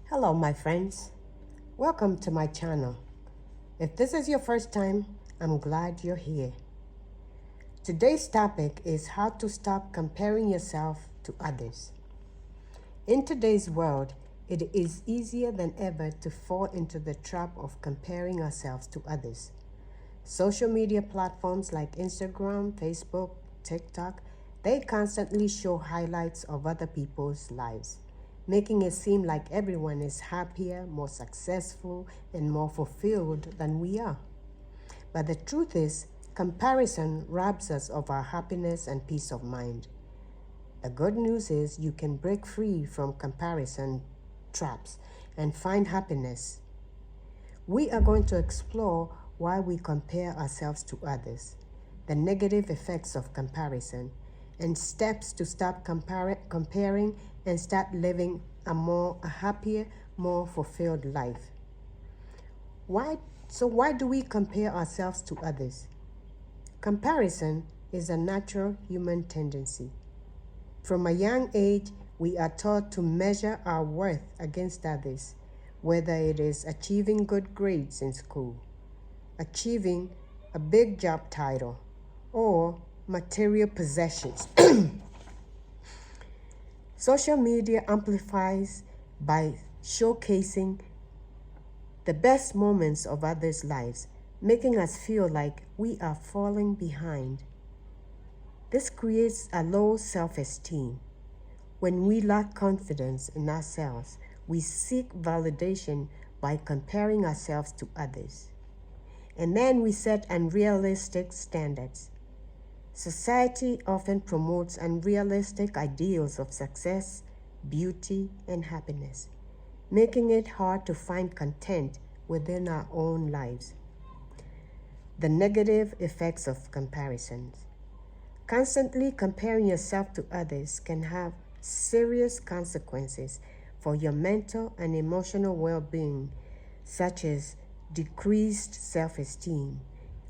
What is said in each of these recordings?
Hello, my friends. Welcome to my channel. If this is your first time, I'm glad you're here. Today's topic is how to stop comparing yourself to others. In today's world, it is easier than ever to fall into the trap of comparing ourselves to others. Social media platforms like Instagram, Facebook, TikTok, they constantly show highlights of other people's lives, making it seem like everyone is happier, more successful, and more fulfilled than we are. But the truth is, comparison robs us of our happiness and peace of mind. The good news is you can break free from comparison traps and find happiness. We are going to explore why we compare ourselves to others, the negative effects of comparison, and steps to stop comparing and start living a happier, more fulfilled life. Why do we compare ourselves to others? Comparison is a natural human tendency. From a young age, we are taught to measure our worth against others, whether it is achieving good grades in school, achieving a big job title, or material possessions. Social media amplifies by showcasing the best moments of others' lives, making us feel like we are falling behind. This creates a low self-esteem. When we lack confidence in ourselves, we seek validation by comparing ourselves to others. And then we set unrealistic standards. Society often promotes unrealistic ideals of success, beauty, and happiness, making it hard to find content within our own lives. The negative effects of comparisons. Constantly comparing yourself to others can have serious consequences for your mental and emotional well-being, such as decreased self-esteem,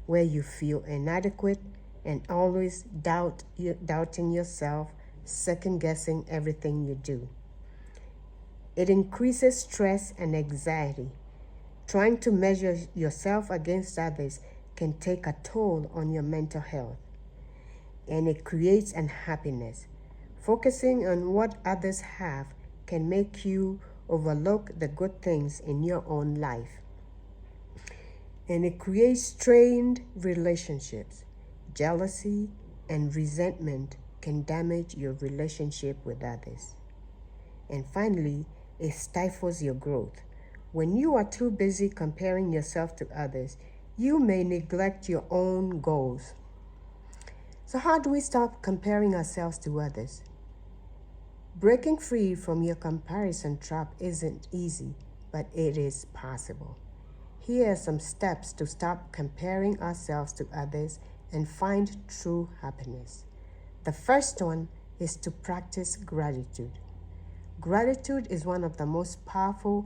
where you feel inadequate and always doubting yourself, second-guessing everything you do. It increases stress and anxiety. Trying to measure yourself against others can take a toll on your mental health, and it creates unhappiness. Focusing on what others have can make you overlook the good things in your own life. And it creates strained relationships. Jealousy and resentment can damage your relationship with others. And finally, it stifles your growth. When you are too busy comparing yourself to others, you may neglect your own goals. So how do we stop comparing ourselves to others? Breaking free from your comparison trap isn't easy, but it is possible. Here are some steps to stop comparing ourselves to others and find true happiness. The first one is to practice gratitude. Gratitude is one of the most powerful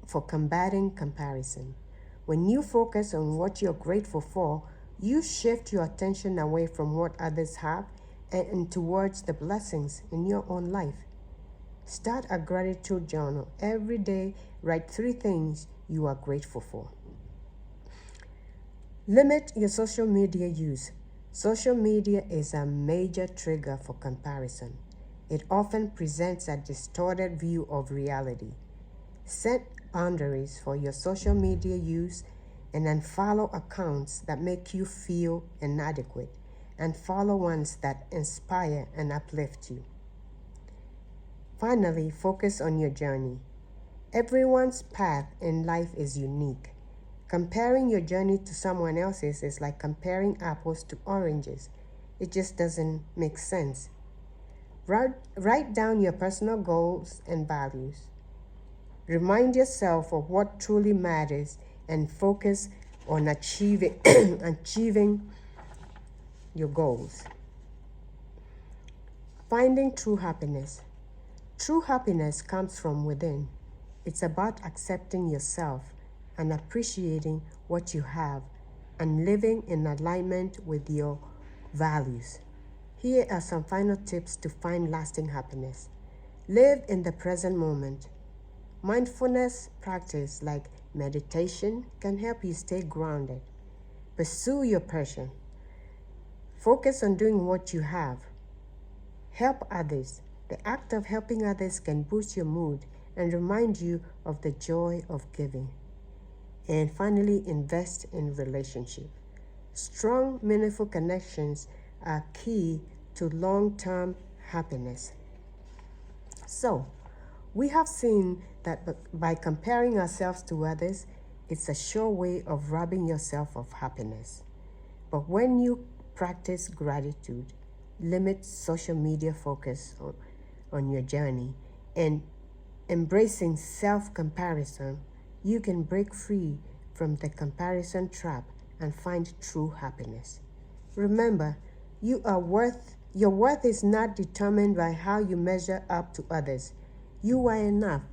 for combating comparison. When you focus on what you're grateful for, you shift your attention away from what others have and towards the blessings in your own life. Start a gratitude journal. Every day, write 3 things you are grateful for. Limit your social media use. Social media is a major trigger for comparison. It often presents a distorted view of reality. Set boundaries for your social media use and unfollow accounts that make you feel inadequate, and follow ones that inspire and uplift you. Finally, focus on your journey. Everyone's path in life is unique. Comparing your journey to someone else's is like comparing apples to oranges. It just doesn't make sense. Write down your personal goals and values. Remind yourself of what truly matters and focus on achieving your goals. Finding true happiness. True happiness comes from within. It's about accepting yourself and appreciating what you have and living in alignment with your values. Here are some final tips to find lasting happiness. Live in the present moment. Mindfulness practice like meditation can help you stay grounded. Pursue your passion. Focus on doing what you have. Help others. The act of helping others can boost your mood and remind you of the joy of giving. And finally, invest in relationships. Strong, meaningful connections are key to long-term happiness. So, we have seen that by comparing ourselves to others, it's a sure way of robbing yourself of happiness. But when you practice gratitude, limit social media focus on your journey, and embracing self-comparison, you can break free from the comparison trap and find true happiness. Remember, your worth is not determined by how you measure up to others. You are enough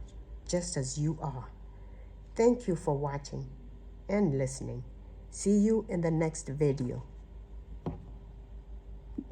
just as you are. Thank you for watching and listening. See you in the next video.